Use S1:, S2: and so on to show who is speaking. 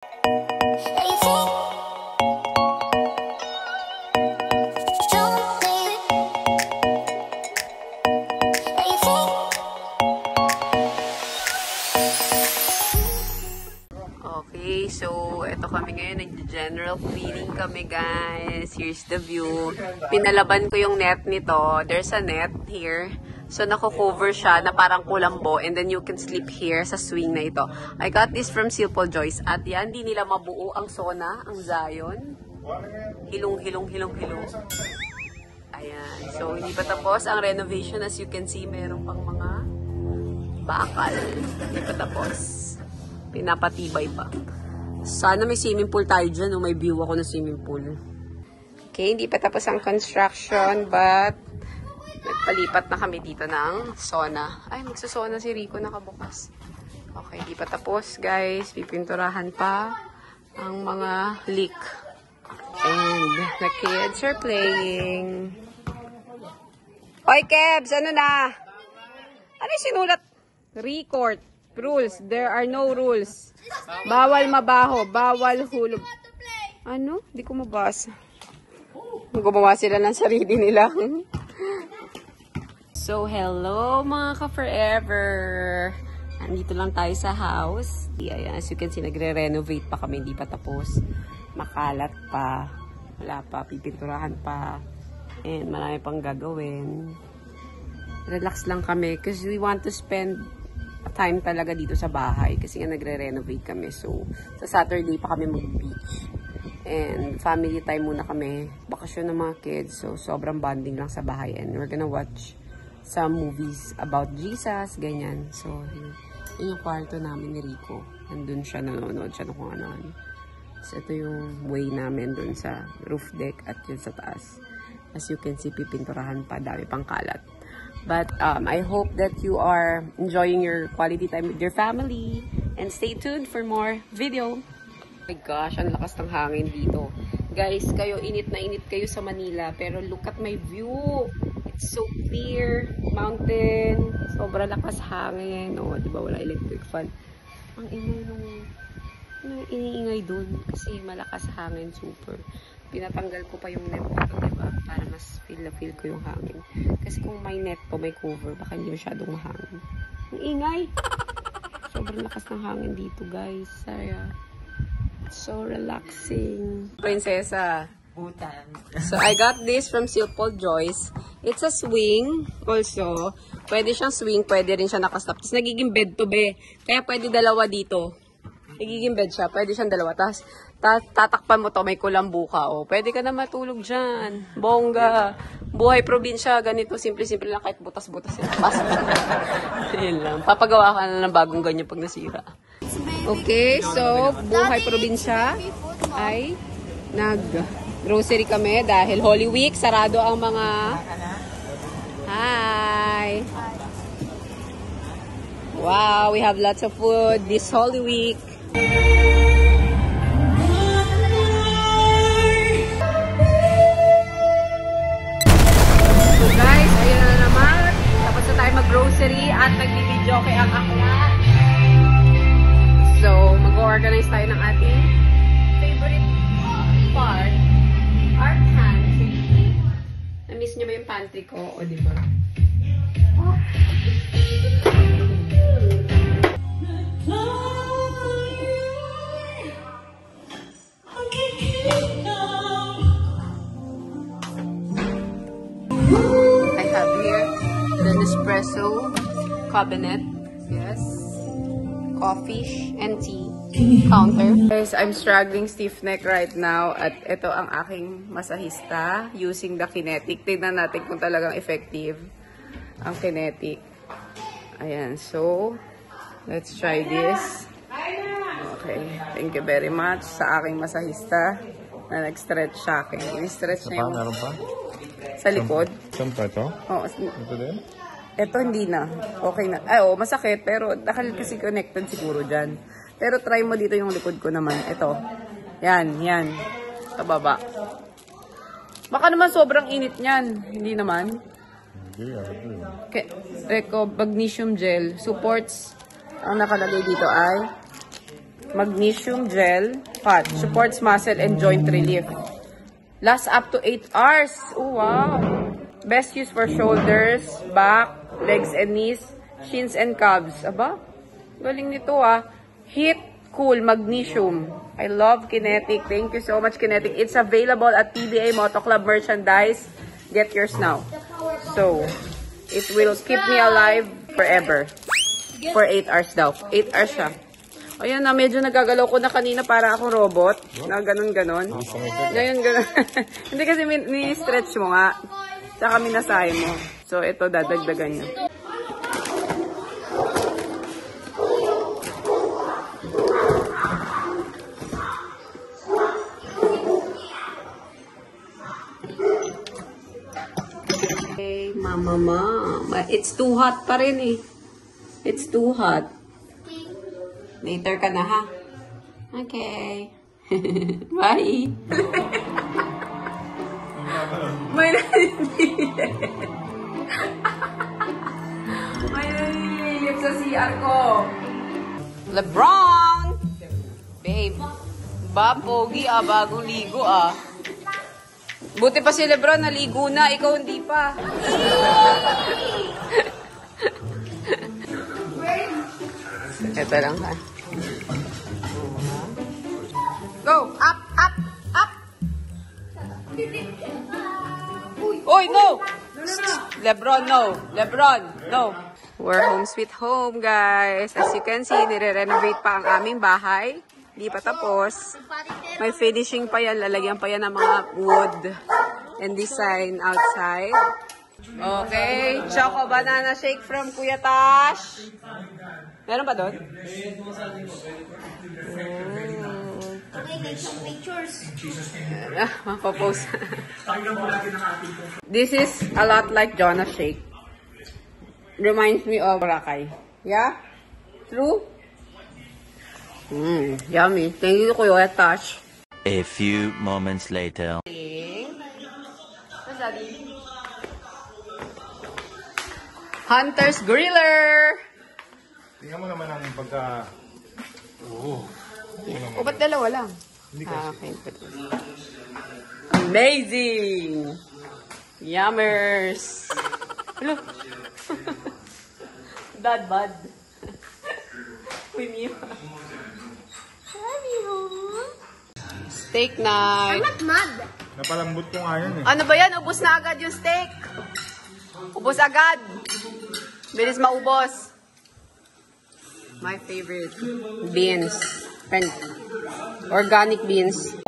S1: Okay, so ito kami ngayon, nag-general cleaning kami guys. Here's the view. Pinalaban ko yung net nito. There's a net here. So nako-cover siya na parang kulambo and then you can sleep here sa swing na ito. I got this from Silpol Joyce at yan, di nila mabuo ang Sona, ang Zion. Hilong. Ayan. So hindi pa tapos ang renovation. As you can see, meron pang mga bakal. Hindi pa tapos. Pinapatibay pa. Sana may swimming pool tayo dyan. May view ako ng swimming pool. Okay, hindi pa tapos ang construction but nagpalipat na kami dito ng Sona. Ay, magsusona si Rico nakabukas. Okay, hindi pa tapos guys. Pipinturahan pa ang mga leak. And the kids are playing. Hoy, Kebs! Ano na? Ano yung sinulat? Record. Rules. There are no rules. Bawal mabaho. Bawal hulog. Ano? Di ko mabasa. Gumawa sila ng sarili nila. So, hello mga ka-forever. Andito lang tayo sa house. Ayan, as you can see, nagre-renovate pa kami. Hindi pa tapos. Makalat pa. Wala pa. Pipinturahan pa. And marami pang gagawin. Relax lang kami because we want to spend time talaga dito sa bahay kasi nga nagre-renovate kami. So, sa Saturday pa kami mag-beach. And family time muna kami. Bakasyon ng mga kids. So, sobrang bonding lang sa bahay. And we're gonna watch some movies about Jesus, ganyan. So, yun yung kwarto namin ni Rico. Nandun siya, nanonood siya ng kung ano. So, ito yung way namin dun sa roof deck at yun sa taas. As you can see, pipinturahan pa. Dami pang kalat. But I hope that you are enjoying your quality time with your family. And stay tuned for more video. Oh my gosh, ang lakas ng hangin dito. Guys, kayo, init na init kayo sa Manila. Pero look at my view. It's so clear. Mountain. Sobrang lakas hangin. O, oh, diba wala electric fan. Ang ingay nung iniingay dun. Kasi malakas hangin. Super. Pinatanggal ko pa yung net dito, diba? Para mas feel na feel ko yung hangin. Kasi kung may net po, may cover, baka hindi masyadong mahangin. Ang ingay! Sobrang lakas ng hangin dito, guys. Saya. So relaxing. Prinsesa.
S2: Butang.
S1: So, I got this from Silpol Joyce. It's a swing also. Pwede siyang swing, pwede rin siya nakastop. Tapos nagiging bed to be. Kaya pwede dalawa dito. Nagiging bed siya. Pwede siyang dalawa. Tapos, tatakpan mo to, may kulambu ka. O, pwede ka na matulog dyan. Bongga. Buhay probinsya. Ganito, simple-simple lang. Kahit butas-butas sila. Pasok siya. Yun lang. Papagawa ka na ng bagong ganyan pag nasira. Okay, so, buhay probinsya ay nag-grocery kami dahil Holy Week. Sarado ang mga... Hi! Wow, we have lots of food this Holy Week. So guys, ayun na naman. Tapos na tayo mag-grocery at nagbibidyo kay ang aklat. So, mag-organize tayo ng ating favorite part, our pantry. Na-miss nyo ba yung pantry ko? O, diba? Oh. I have here the Nespresso cabinet. Yes. Coffee and tea counter. Guys, I'm struggling stiff neck right now at ito ang aking masahista using the kinetic. Tignan natin kung talagang effective ang kinetic. Ayan, so let's try this. Okay, thank you very much sa aking masahista na nag-stretch sa akin. I-stretch na yung sa likod.
S3: Saan pa ito?
S1: Oo.
S3: Ito din?
S1: Ito hindi na. Okay na. Ay, oh, masakit. Pero dahil kasi connected siguro dyan. Pero try mo dito yung likod ko naman. Ito. Yan, yan. Sa baba. Baka naman sobrang init niyan. Hindi naman.
S3: Hindi,
S1: Okay. Reco Magnesium Gel. Supports. Ang nakalagay dito ay Magnesium gel pot. Supports muscle and joint relief. Lasts up to 8 hours. Oh, wow. Best use for shoulders, back, legs and knees, shins and calves. Aba, galing nito ah. Heat Cool Magnesium. I love Kinetic. Thank you so much, Kinetic. It's available at PBA Moto Club merchandise. Get yours now. So, it will keep me alive forever. For 8 hours daw. 8 hours siya. Ayan na, medyo nagagalaw ko na kanina para akong robot. Na ganun-ganon. Ngayon, ganun. Hindi kasi ni-stretch mo nga. Tsaka minasahe mo. So, ito dadagdagan niya. Okay, mama. It's too hot pa rin eh. It's too hot. Later ka na ha? Okay. Bye. May nanilip. May nanilip sa CR ko. LeBron! Babe. Ba, pogi ah. Bagong ligo ah. Buti pa si LeBron naligo na. Ikaw hindi pa. Ito lang ha. Go! Up! Up! Up! Uy, no! LeBron, no! LeBron, no! We're home sweet home, guys. As you can see, nire-renovate pa ang aming bahay. Hindi pa tapos. May finishing pa yan. Lalagyan pa yan ng mga wood and design outside. Okay. Choco banana shake from Kuya Tash. Meron pa doon?
S2: Okay, make some pictures.
S1: Mapapost. This is a lot like Jonas shake. Reminds me of Boracay. Yeah? True? Yummy. Thank you, Kuya Tash.
S3: A few moments later.
S1: Hunter's Griller!
S4: Tingnan mo naman ang pagka... Oo.
S1: O, ba't dalawa lang? Okay. Amazing! Yummers! Hello! Dad bad. Uy, Mio. Steak night.
S2: I'm not mad.
S4: Napalambot ko nga yan eh.
S1: Ano ba yan? Ubus na agad yung steak. Ubus agad. Bilis maubos. My favorite. Beans. And organic beans.